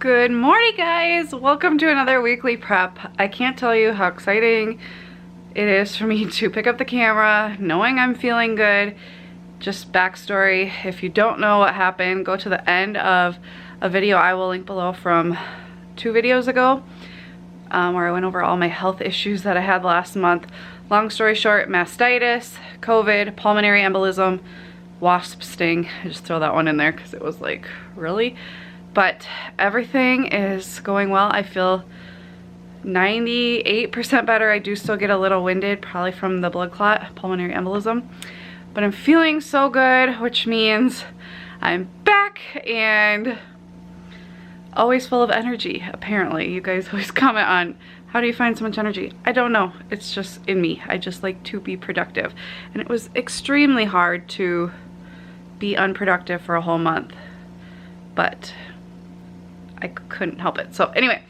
Good morning, guys. Welcome to another weekly prep. I can't tell you how exciting it is for me to pick up the camera knowing I'm feeling good. Just backstory, if you don't know what happened, go to the end of a video I will link below from 2 videos ago where I went over all my health issues that I had last month. Long story short, mastitis, COVID, pulmonary embolism, wasp sting. I just throw that one in there because it was like, really? But everything is going well. I feel 98% better. I do still get a little winded, probably from the blood clot, pulmonary embolism. But I'm feeling so good, which means I'm back and always full of energy, apparently. You guys always comment on, how do you find so much energy? I don't know. It's just in me. I just like to be productive. And it was extremely hard to be unproductive for a whole month. But I couldn't help it. So anyway,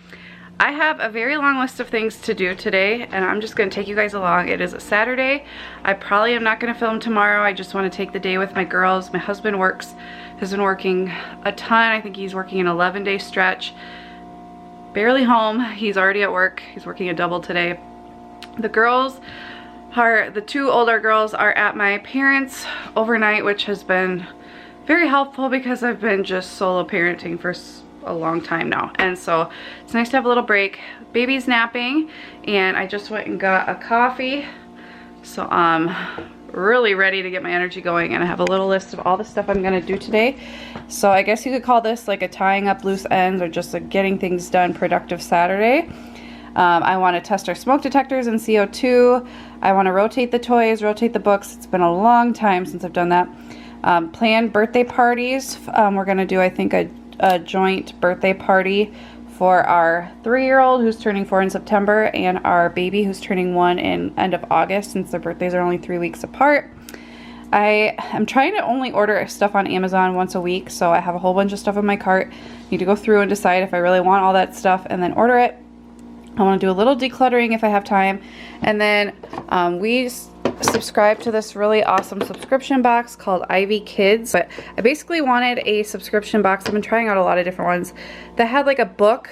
I have a very long list of things to do today, and I'm just going to take you guys along. It is a Saturday. I probably am not going to film tomorrow. I just want to take the day with my girls. My husband has been working a ton. I think he's working an 11-day stretch. Barely home. He's already at work. He's working a double today. The 2 older girls are at my parents' overnight, which has been very helpful because I've been just solo parenting for a long time now, and so it's nice to have a little break. Baby's napping, and I just went and got a coffee, so I'm really ready to get my energy going, and I have a little list of all the stuff I'm gonna do today. So I guess you could call this like a tying up loose ends or just a getting things done productive Saturday. I want to test our smoke detectors and CO2. I want to rotate the toys, rotate the books. It's been a long time since I've done that. Plan birthday parties. We're gonna do, I think, a joint birthday party for our 3-year-old who's turning 4 in September and our baby who's turning 1 in end of August, since their birthdays are only 3 weeks apart. I am trying to only order stuff on Amazon once a week, so I have a whole bunch of stuff in my cart. Need to go through and decide if I really want all that stuff and then order it. I want to do a little decluttering if I have time, and then we subscribe to this really awesome subscription box called Ivy Kids. But I basically wanted a subscription box. I've been trying out a lot of different ones that had like a book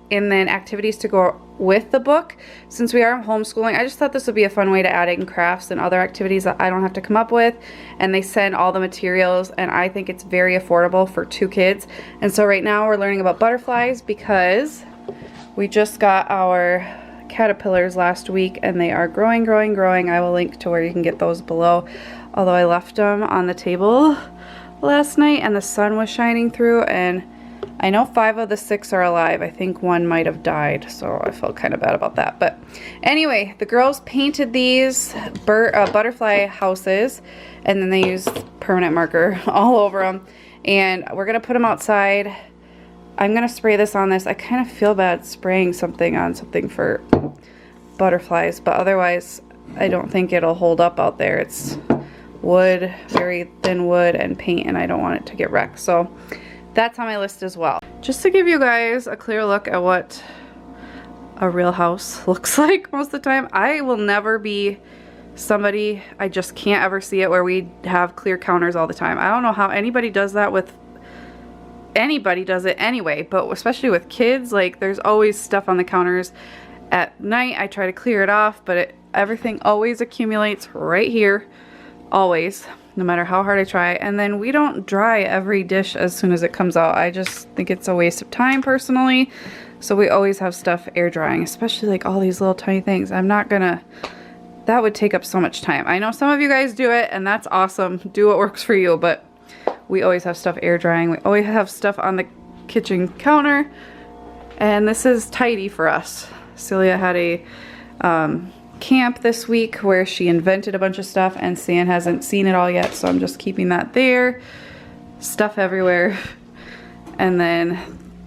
and then activities to go with the book. Since we are homeschooling, I just thought this would be a fun way to add in crafts and other activities that I don't have to come up with, and they send all the materials, and I think it's very affordable for 2 kids. And so right now we're learning about butterflies because we just got our caterpillars last week, and they are growing. I will link to where you can get those below, although I left them on the table last night and the sun was shining through, and I know 5 of the 6 are alive. I think 1 might have died, so I felt kind of bad about that. But anyway, the girls painted these butterfly houses, and then they used permanent marker all over them, and we're gonna put them outside. I'm gonna spray this on this. I kind of feel bad spraying something on something for butterflies, but otherwise I don't think it'll hold up out there. It's wood, very thin wood and paint, and I don't want it to get wrecked. So that's on my list as well. Just to give you guys a clear look at what a real house looks like most of the time. I will never be somebody, I just can't ever see it where we have clear counters all the time. I don't know how anybody does that with anybody does it anyway, but especially with kids, like there's always stuff on the counters. At night I try to clear it off, but everything always accumulates right here, always, no matter how hard I try. And then we don't dry every dish as soon as it comes out. I just think it's a waste of time personally, so we always have stuff air drying, especially like all these little tiny things. That would take up so much time. I know some of you guys do it, and that's awesome. Do what works for you, but we always have stuff air drying. We always have stuff on the kitchen counter, and this is tidy for us. Celia had a camp this week where she invented a bunch of stuff, and San hasn't seen it all yet, so I'm just keeping that there. Stuff everywhere. And then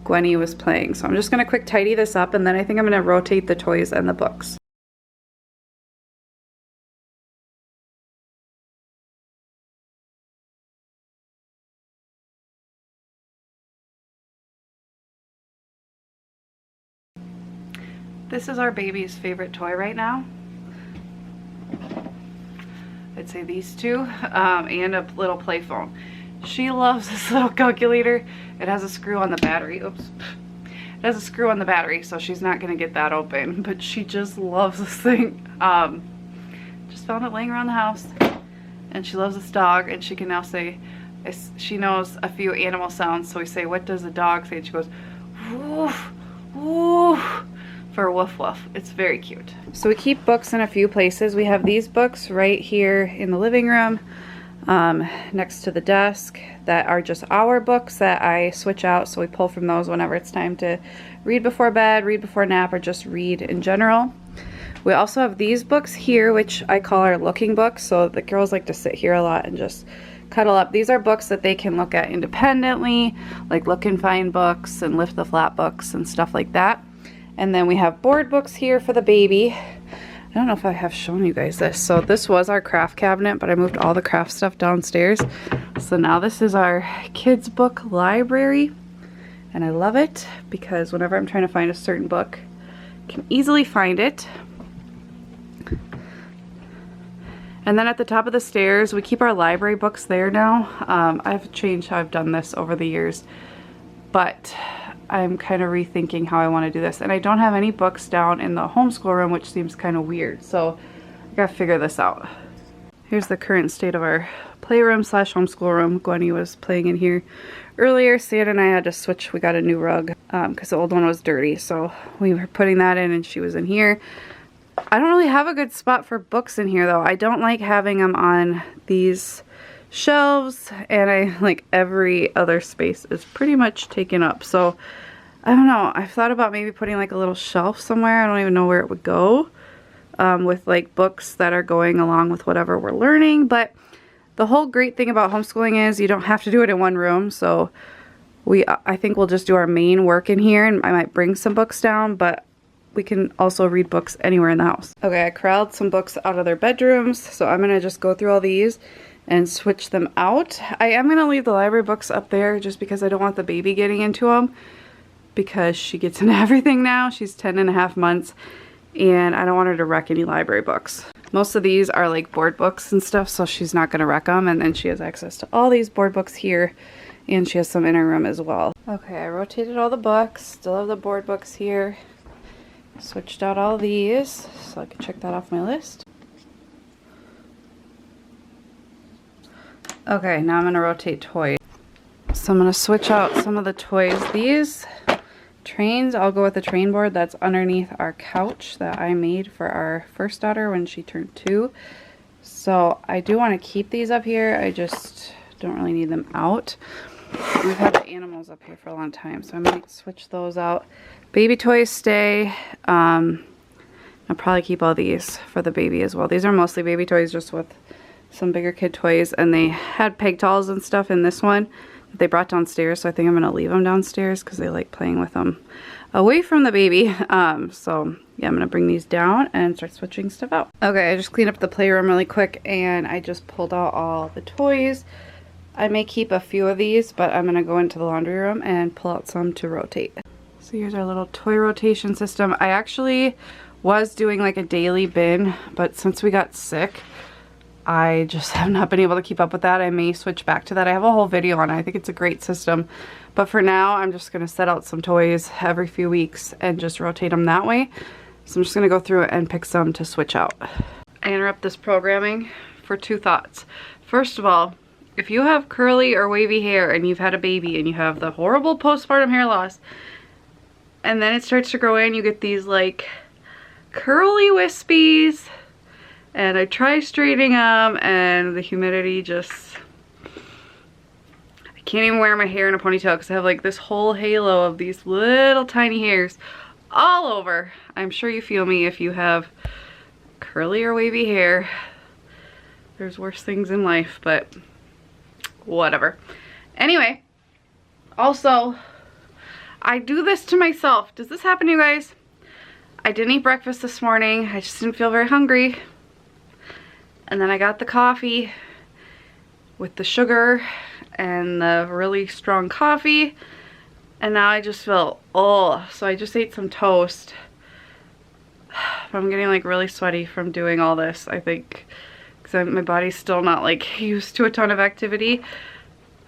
Gwenny was playing, so I'm just gonna quick tidy this up, and then I think I'm gonna rotate the toys and the books. This is our baby's favorite toy right now. I'd say these 2, and a little play phone. She loves this little calculator. It has a screw on the battery. Oops. It has a screw on the battery, so she's not gonna get that open, but she just loves this thing. Just found it laying around the house, and she loves this dog, and she can now say, she knows a few animal sounds, so we say, what does a dog say? And she goes, woof, woof, for woof woof. It's very cute. So we keep books in a few places. We have these books right here in the living room, next to the desk, that are just our books that I switch out, so we pull from those whenever it's time to read before bed, read before nap, or just read in general. We also have these books here, which I call our looking books, so the girls like to sit here a lot and just cuddle up. These are books that they can look at independently, like Look and Find books and Lift the Flap books and stuff like that. And then we have board books here for the baby. I don't know if I have shown you guys this. So this was our craft cabinet, but I moved all the craft stuff downstairs. So now this is our kids book library, and I love it because whenever I'm trying to find a certain book, I can easily find it. And then at the top of the stairs, we keep our library books there now. I've changed how I've done this over the years, but I'm kind of rethinking how I want to do this. And I don't have any books down in the homeschool room, which seems kind of weird. So I gotta figure this out. Here's the current state of our playroom slash homeschool room. Gwenny was playing in here earlier. Santa and I had to switch. We got a new rug because the old one was dirty. So we were putting that in and she was in here. I don't really have a good spot for books in here though. I don't like having them on these shelves, and I like every other space is pretty much taken up. So I don't know. I've thought about maybe putting like a little shelf somewhere. I don't even know where it would go with like books that are going along with whatever we're learning. But the whole great thing about homeschooling is you don't have to do it in one room. So I think we'll just do our main work in here, and I might bring some books down, but we can also read books anywhere in the house. Okay, I corralled some books out of their bedrooms, so I'm gonna just go through all these and switch them out. I am gonna leave the library books up there just because I don't want the baby getting into them, because she gets into everything now. She's 10.5 months, and I don't want her to wreck any library books. Most of these are like board books and stuff, so she's not gonna wreck them, and then she has access to all these board books here, and she has some in her room as well. Okay, I rotated all the books, still have the board books here. Switched out all these, so I can check that off my list. Okay, now I'm going to rotate toys. So I'm going to switch out some of the toys. These trains, I'll go with the train board that's underneath our couch that I made for our first daughter when she turned 2. So I do want to keep these up here, I just don't really need them out. We've had the animals up here for a long time, so I might switch those out. Baby toys stay. I'll probably keep all these for the baby as well. These are mostly baby toys, just with some bigger kid toys, and they had peg dolls and stuff in this one that they brought downstairs, so I think I'm going to leave them downstairs because they like playing with them away from the baby. So yeah, I'm going to bring these down and start switching stuff out. Okay, I just cleaned up the playroom really quick, and I just pulled out all the toys. I may keep a few of these, but I'm going to go into the laundry room and pull out some to rotate. So here's our little toy rotation system. I actually was doing like a daily bin, but since we got sick, I just have not been able to keep up with that. I may switch back to that. I have a whole video on it. I think it's a great system. But for now, I'm just going to set out some toys every few weeks and just rotate them that way. So I'm just going to go through it and pick some to switch out. I interrupt this programming for 2 thoughts. First of all, if you have curly or wavy hair and you've had a baby and you have the horrible postpartum hair loss, and then it starts to grow in, you get these like curly wispies, and I try straightening them and the humidity just, I can't even wear my hair in a ponytail because I have like this whole halo of these little tiny hairs all over. I'm sure you feel me if you have curly or wavy hair. There's worse things in life, but whatever. Anyway, also, I do this to myself. Does this happen to you guys? I didn't eat breakfast this morning. I just didn't feel very hungry. And then I got the coffee with the sugar and the really strong coffee. And now I just feel, oh, so I just ate some toast. I'm getting like really sweaty from doing all this, I think. Because my body's still not like used to a ton of activity.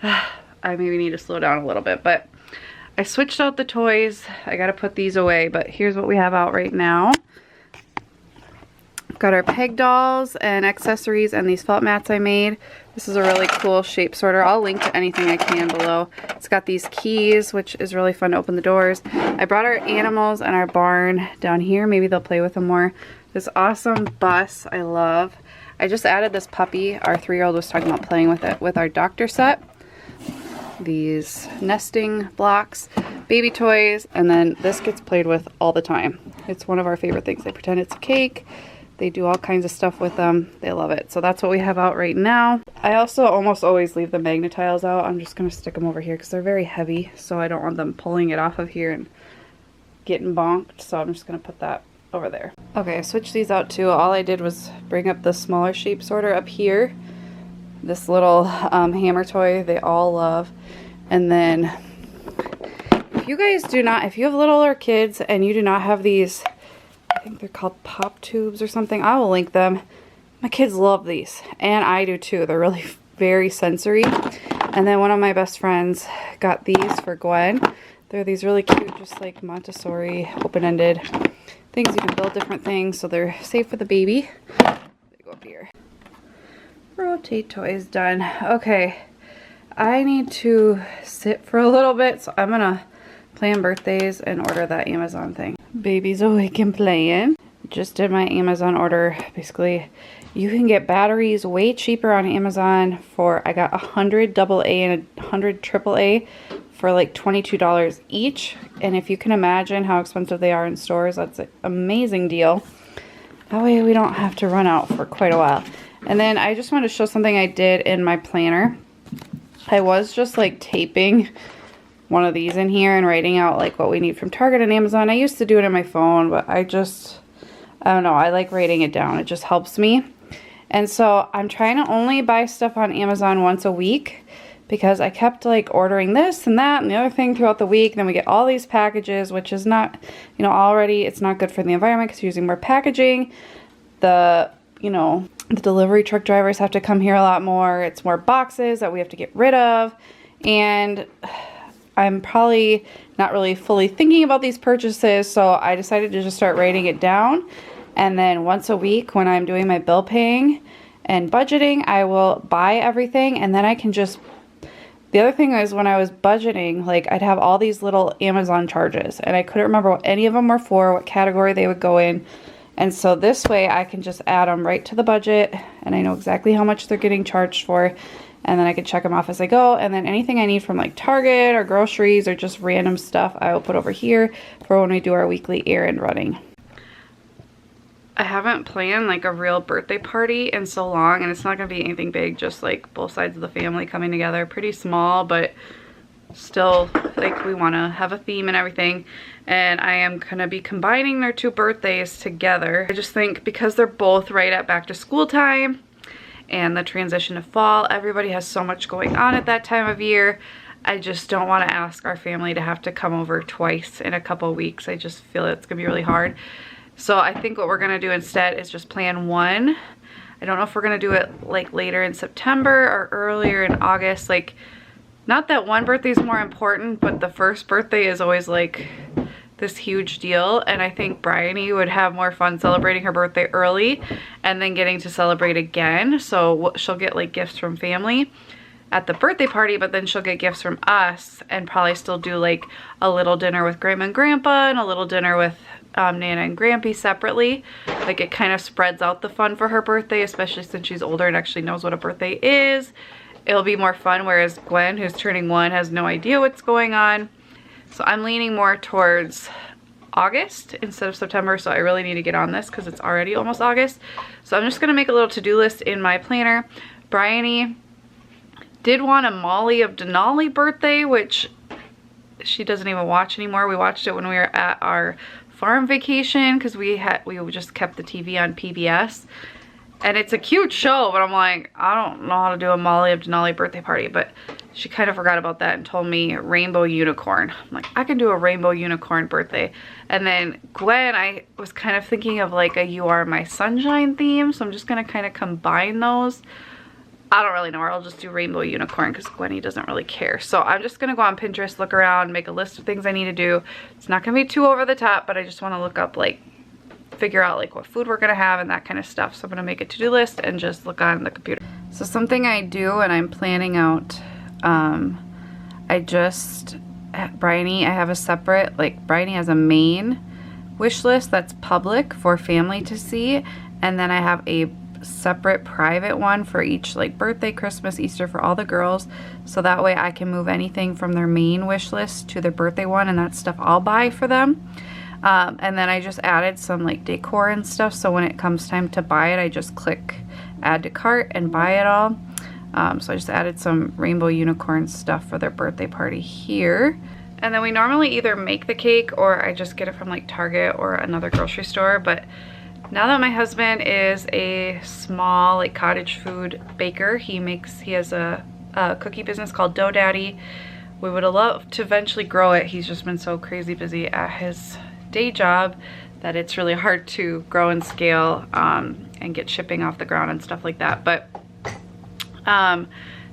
I maybe need to slow down a little bit, but I switched out the toys. I gotta put these away, but here's what we have out right now. We've got our peg dolls and accessories and these felt mats I made. This is a really cool shape sorter. I'll link to anything I can below. It's got these keys, which is really fun to open the doors. I brought our animals and our barn down here. Maybe they'll play with them more. This awesome bus I love. I just added this puppy. Our 3-year-old was talking about playing with it with our doctor set. These nesting blocks, baby toys, and then this gets played with all the time. It's one of our favorite things. They pretend it's a cake. They do all kinds of stuff with them. They love it. So that's what we have out right now. I also almost always leave the magnetiles out. I'm just going to stick them over here because they're very heavy. So I don't want them pulling it off of here and getting bonked. So I'm just going to put that over there. Okay, I switched these out too. All I did was bring up the smaller shape sorter up here. This little hammer toy they all love. And then if you guys do not, if you have littler kids and you do not have these, I think they're called pop tubes or something. I will link them. My kids love these, and I do too. They're really very sensory. And then one of my best friends got these for Gwen. They're these really cute, just like Montessori, open-ended things. You can build different things, so they're safe for the baby. They go up here. Rotate toys done. Okay, I need to sit for a little bit, so I'm gonna plan birthdays and order that Amazon thing. Baby's awake and playing. Just did my Amazon order. Basically, you can get batteries way cheaper on Amazon for, I got 100 AA and 100 AAA for like $22 each. And if you can imagine how expensive they are in stores, that's an amazing deal. That way we don't have to run out for quite a while. And then I just wanted to show something I did in my planner. I was just like taping one of these in here and writing out like what we need from Target and Amazon. I used to do it on my phone, but I don't know, I like writing it down. It just helps me. And so I'm trying to only buy stuff on Amazon once a week because I kept like ordering this and that and the other thing throughout the week. Then we get all these packages, which is not, you know, already it's not good for the environment because you're using more packaging. The delivery truck drivers have to come here a lot more. It's more boxes that we have to get rid of. And I'm probably not really fully thinking about these purchases, so I decided to just start writing it down. And then once a week when I'm doing my bill paying and budgeting, I will buy everything, and then I can just... The other thing is when I was budgeting, like I'd have all these little Amazon charges, and I couldn't remember what any of them were for, what category they would go in. And so this way I can just add them right to the budget, and I know exactly how much they're getting charged for. And then I can check them off as I go. And then anything I need from like Target or groceries or just random stuff, I will put over here for when we do our weekly errand running. I haven't planned like a real birthday party in so long, and it's not going to be anything big, just like both sides of the family coming together. Pretty small, but still like we want to have a theme and everything. And I am going to be combining their 2 birthdays together. I just think because they're both right at back to school time, and the transition to fall, everybody has so much going on at that time of year. I just don't want to ask our family to have to come over twice in a couple of weeks. I just feel it's gonna be really hard. So I think what we're gonna do instead is just plan one. I don't know if we're gonna do it like later in September or earlier in August. Like, not that one birthday is more important, but the first birthday is always like this huge deal, and I think Bryony would have more fun celebrating her birthday early and then getting to celebrate again. So she'll get like gifts from family at the birthday party, but then she'll get gifts from us and probably still do like a little dinner with Grandma and Grandpa and a little dinner with Nana and Grampy separately. Like, it kind of spreads out the fun for her birthday, especially since she's older and actually knows what a birthday is. It'll be more fun, whereas Gwen, who's turning 1, has no idea what's going on. So I'm leaning more towards August instead of September, so I really need to get on this because it's already almost August. So I'm just going to make a little to-do list in my planner. Bryony did want a Molly of Denali birthday, which she doesn't even watch anymore. We watched it when we were at our farm vacation because we just kept the TV on PBS. And it's a cute show, but I'm like, I don't know how to do a Molly of Denali birthday party. But she kind of forgot about that and told me rainbow unicorn. I'm like, I can do a rainbow unicorn birthday. And then Gwen, I was kind of thinking of like a You Are My Sunshine theme. So I'm just going to kind of combine those. I don't really know, or I'll just do rainbow unicorn because Gwenny doesn't really care. So I'm just gonna go on Pinterest, look around, make a list of things I need to do. It's not gonna be too over the top, but I just wanna look up, like, figure out like what food we're gonna have and that kind of stuff. So I'm gonna make a to-do list and just look on the computer. So something I do and I'm planning out, Bryony, I have a separate, like, Bryony has a main wish list that's public for family to see, and then I have a separate private one for each, like, birthday, Christmas, Easter, for all the girls, so that way I can move anything from their main wish list to their birthday one, and that's stuff I'll buy for them. And then I just added some, like, decor and stuff, so when it comes time to buy it, I just click add to cart and buy it all. So I just added some rainbow unicorn stuff for their birthday party here. And then we normally either make the cake or I just get it from, like, Target or another grocery store. But now that my husband is a small, like, cottage food baker, he has a cookie business called Dough Daddy. We would have loved to eventually grow it. He's just been so crazy busy at his day job that it's really hard to grow and scale and get shipping off the ground and stuff like that. But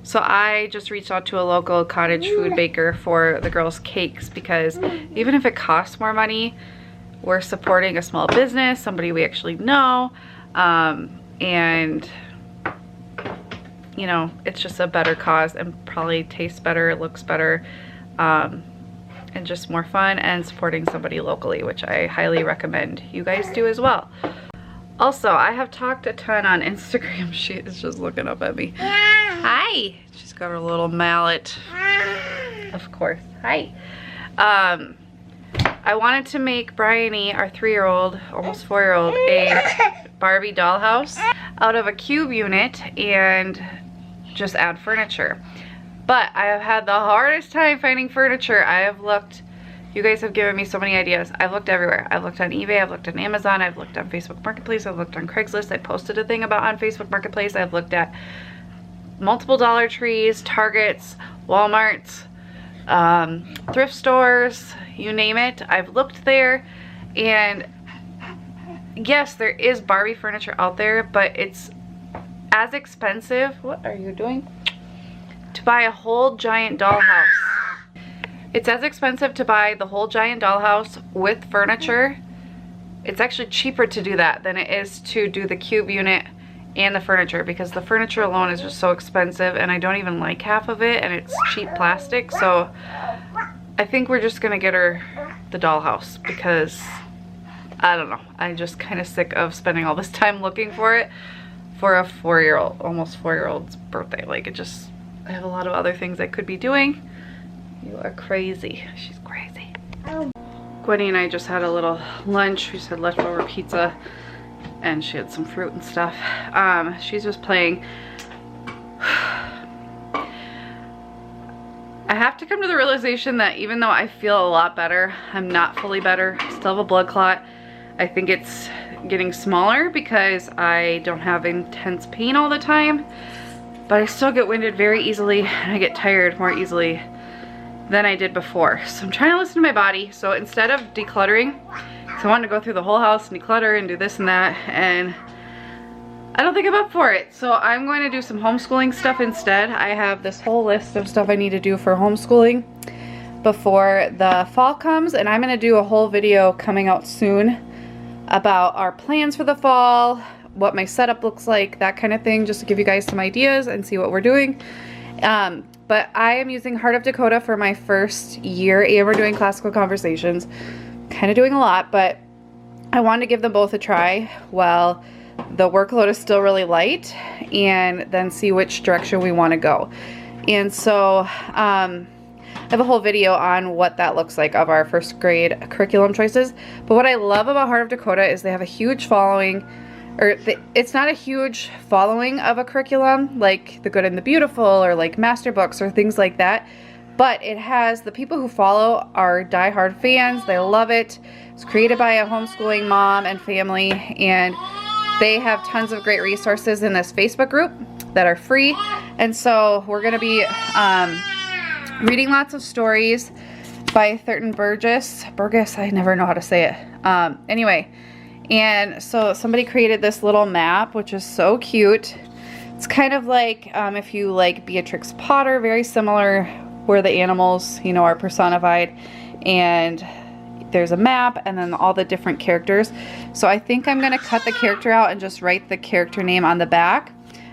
so I just reached out to a local cottage food baker for the girls' cakes, because even if it costs more money, we're supporting a small business, somebody we actually know, and you know, it's just a better cause and probably tastes better, looks better, and just more fun, and supporting somebody locally, which I highly recommend you guys do as well. Also, I have talked a ton on Instagram. She is just looking up at me. Hi! She's got her little mallet. Of course. Hi. I wanted to make Bryony, our 3-year-old, almost 4-year-old, a Barbie dollhouse out of a cube unit and just add furniture. But I have had the hardest time finding furniture. I have looked, you guys have given me so many ideas. I've looked everywhere. I've looked on eBay, I've looked on Amazon, I've looked on Facebook Marketplace, I've looked on Craigslist. I posted a thing about on Facebook Marketplace. I've looked at multiple Dollar Trees, Targets, Walmarts, thrift stores, you name it. I've looked there, and yes, there is Barbie furniture out there, but it's as expensive, what are you doing? To buy a whole giant dollhouse. It's as expensive to buy the whole giant dollhouse with furniture. It's actually cheaper to do that than it is to do the cube unit and the furniture, because the furniture alone is just so expensive, and I don't even like half of it, and it's cheap plastic. So I think we're just gonna get her the dollhouse, because I don't know, I'm just kind of sick of spending all this time looking for it for a 4-year-old, almost 4-year-old's birthday. Like, it just, I have a lot of other things I could be doing. You are crazy. She's crazy. Gwenny and I just had a little lunch. We just had leftover pizza, and she had some fruit and stuff. She's just playing. I have to come to the realization that even though I feel a lot better, I'm not fully better. I still have a blood clot. I think it's getting smaller because I don't have intense pain all the time, but I still get winded very easily, and I get tired more easily than I did before. So I'm trying to listen to my body. So instead of decluttering, so I wanted to go through the whole house and declutter and do this and that, and I don't think I'm up for it. So I'm going to do some homeschooling stuff instead. I have this whole list of stuff I need to do for homeschooling before the fall comes, and I'm going to do a whole video coming out soon about our plans for the fall, what my setup looks like, that kind of thing, just to give you guys some ideas and see what we're doing. But I am using Heart of Dakota for my first year, and we're doing classical conversations. Kind of doing a lot, but I wanted to give them both a try while the workload is still really light, and then see which direction we want to go. And so I have a whole video on what that looks like of our first grade curriculum choices. But what I love about Heart of Dakota is they have a huge following, or it's not a huge following of a curriculum like The Good and the Beautiful or like Master Books or things like that, but it has, the people who follow are diehard fans. They love it. It's created by a homeschooling mom and family, and they have tons of great resources in this Facebook group that are free. And so we're going to be reading lots of stories by Thurton Burgess, I never know how to say it. Anyway, and so somebody created this little map, which is so cute. It's kind of like if you like Beatrix Potter, very similar, where the animals, you know, are personified, and there's a map and then all the different characters. So I think I'm gonna cut the character out and just write the character name on the back.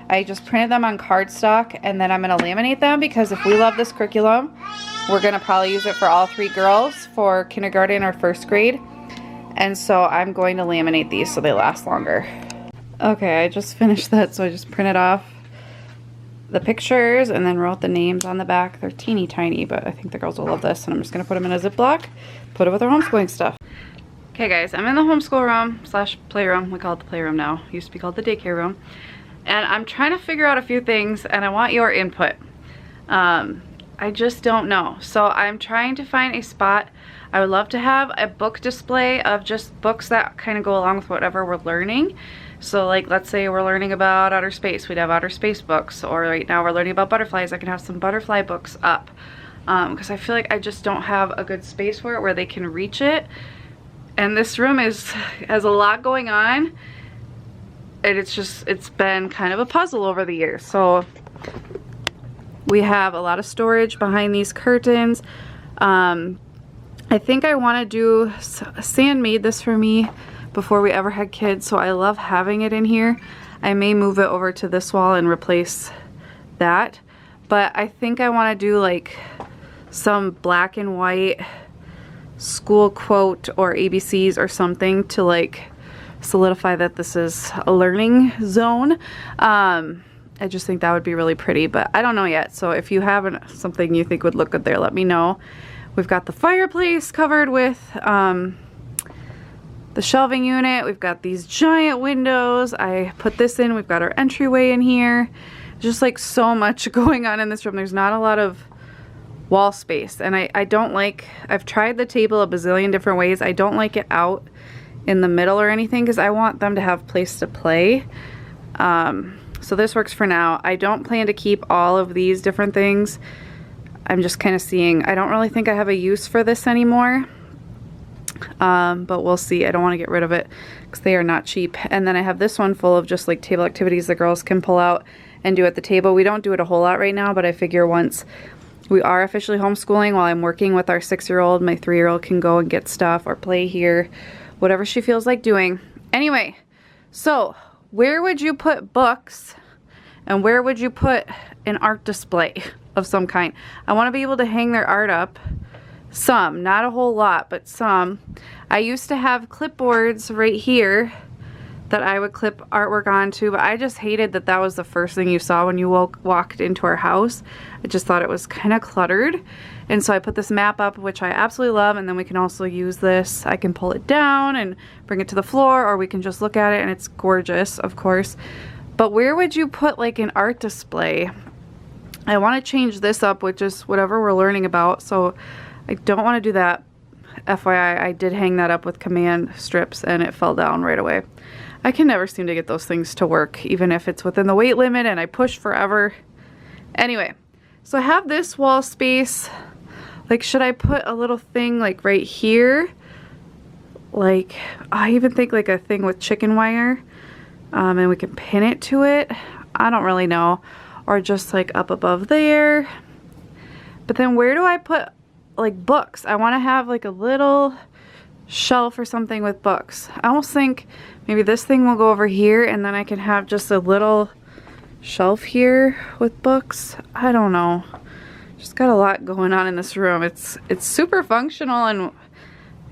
I just printed them on cardstock, and then I'm gonna laminate them, because if we love this curriculum, we're gonna probably use it for all 3 girls for kindergarten or 1st grade. And so I'm going to laminate these so they last longer. Okay, I just finished that, so I just printed off the pictures and then wrote the names on the back. They're teeny tiny, but I think the girls will love this, and I'm just gonna put them in a Ziploc, put it with our homeschooling stuff. Okay guys, I'm in the homeschool room slash playroom. We call it the playroom now. It used to be called the daycare room. And I'm trying to figure out a few things, and I want your input. I just don't know. So I'm trying to find a spot. I would love to have a book display of just books that kind of go along with whatever we're learning. So like, let's say we're learning about outer space, we'd have outer space books, or right now we're learning about butterflies, I can have some butterfly books up. Because I feel like I just don't have a good space for it where they can reach it. And this room has a lot going on, and it's been kind of a puzzle over the years. So we have a lot of storage behind these curtains. I think I want to do, Sam made this for me before we ever had kids, so I love having it in here. I may move it over to this wall and replace that, but I think I want to do like some black and white school quote or ABCs or something to like solidify that this is a learning zone. I just think that would be really pretty, but I don't know yet. So if you have something you think would look good there, let me know. We've got the fireplace covered with the shelving unit. We've got these giant windows. I put this in. We've got our entryway in here. Just like so much going on in this room. There's not a lot of wall space, and I don't like, I've tried the table a bazillion different ways. I don't like it out in the middle or anything, because I want them to have place to play. So this works for now. I don't plan to keep all of these different things. I'm just kind of seeing, I don't really think I have a use for this anymore. But we'll see. I don't want to get rid of it because they are not cheap. And then I have this one full of just like table activities the girls can pull out and do at the table. We don't do it a whole lot right now, but I figure once we are officially homeschooling, while I'm working with our 6-year-old, my 3-year-old can go and get stuff or play here, whatever she feels like doing. Anyway, so where would you put books, and where would you put an art display of some kind? I want to be able to hang their art up. Some, not a whole lot, but some. I used to have clipboards right here that I would clip artwork onto, but I just hated that that was the first thing you saw when you walked into our house. I just thought it was kind of cluttered. And so I put this map up, which I absolutely love, and then we can also use this. I can pull it down and bring it to the floor, or we can just look at it, and it's gorgeous, of course. But where would you put like an art display? I want to change this up with just whatever we're learning about, so I don't want to do that. FYI, I did hang that up with command strips and it fell down right away. I can never seem to get those things to work, even if it's within the weight limit and I push forever. Anyway, so I have this wall space. Like, should I put a little thing like right here? Like, I even think like a thing with chicken wire, and we can pin it to it. I don't really know. Or just like up above there. But then where do I put like books? I want to have like a little shelf or something with books. I almost think maybe this thing will go over here, and then I can have just a little shelf here with books. I don't know. Just got a lot going on in this room. It's super functional and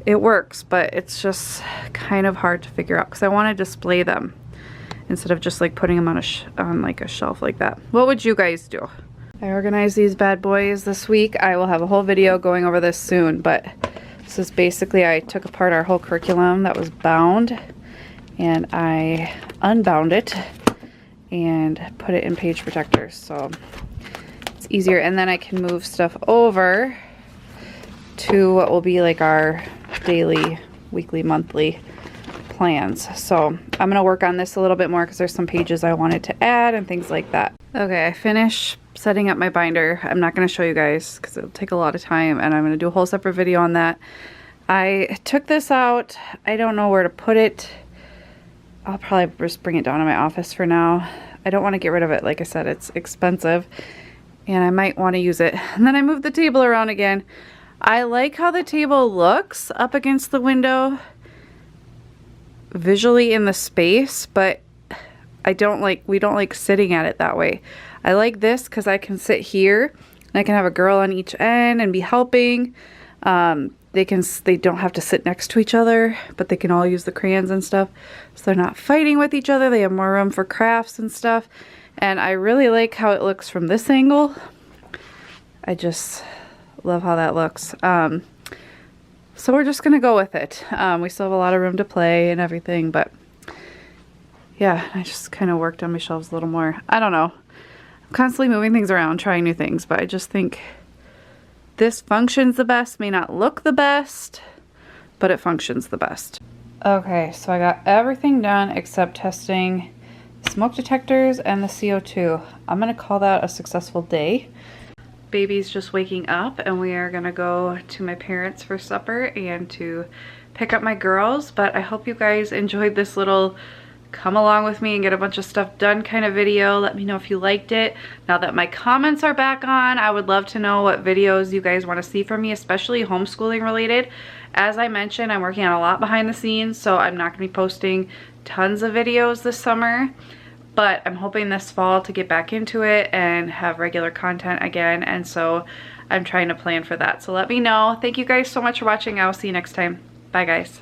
it works, but it's just kind of hard to figure out because I want to display them instead of just like putting them on like a shelf like that. What would you guys do? I organized these bad boys this week. I will have a whole video going over this soon, but this is basically, I took apart our whole curriculum that was bound and I unbound it and put it in page protectors, so it's easier. And then I can move stuff over to what will be like our daily, weekly, monthly plans. So I'm gonna work on this a little bit more because there's some pages I wanted to add and things like that. Okay, I finished setting up my binder. I'm not going to show you guys because it'll take a lot of time, and I'm going to do a whole separate video on that. I took this out. I don't know where to put it. I'll probably just bring it down to my office for now. I don't want to get rid of it. Like I said, it's expensive and I might want to use it. And then I moved the table around again. I like how the table looks up against the window visually in the space, but we don't like sitting at it that way. I like this because I can sit here and I can have a girl on each end and be helping. They don't have to sit next to each other, but they can all use the crayons and stuff. So they're not fighting with each other. They have more room for crafts and stuff. And I really like how it looks from this angle. I just love how that looks. So we're just gonna go with it. We still have a lot of room to play and everything, but yeah, I just kind of worked on my shelves a little more. I don't know. I'm constantly moving things around, trying new things, but I just think this functions the best. May not look the best, but it functions the best. Okay, so I got everything done except testing smoke detectors and the CO2. I'm gonna call that a successful day. Baby's just waking up and we are gonna go to my parents for supper and to pick up my girls, but I hope you guys enjoyed this little come along with me and get a bunch of stuff done kind of video. Let me know if you liked it. Now that my comments are back on, I would love to know what videos you guys want to see from me, especially homeschooling related. As I mentioned, I'm working on a lot behind the scenes, so I'm not going to be posting tons of videos this summer, but I'm hoping this fall to get back into it and have regular content again, and so I'm trying to plan for that. So let me know. Thank you guys so much for watching. I will see you next time. Bye guys.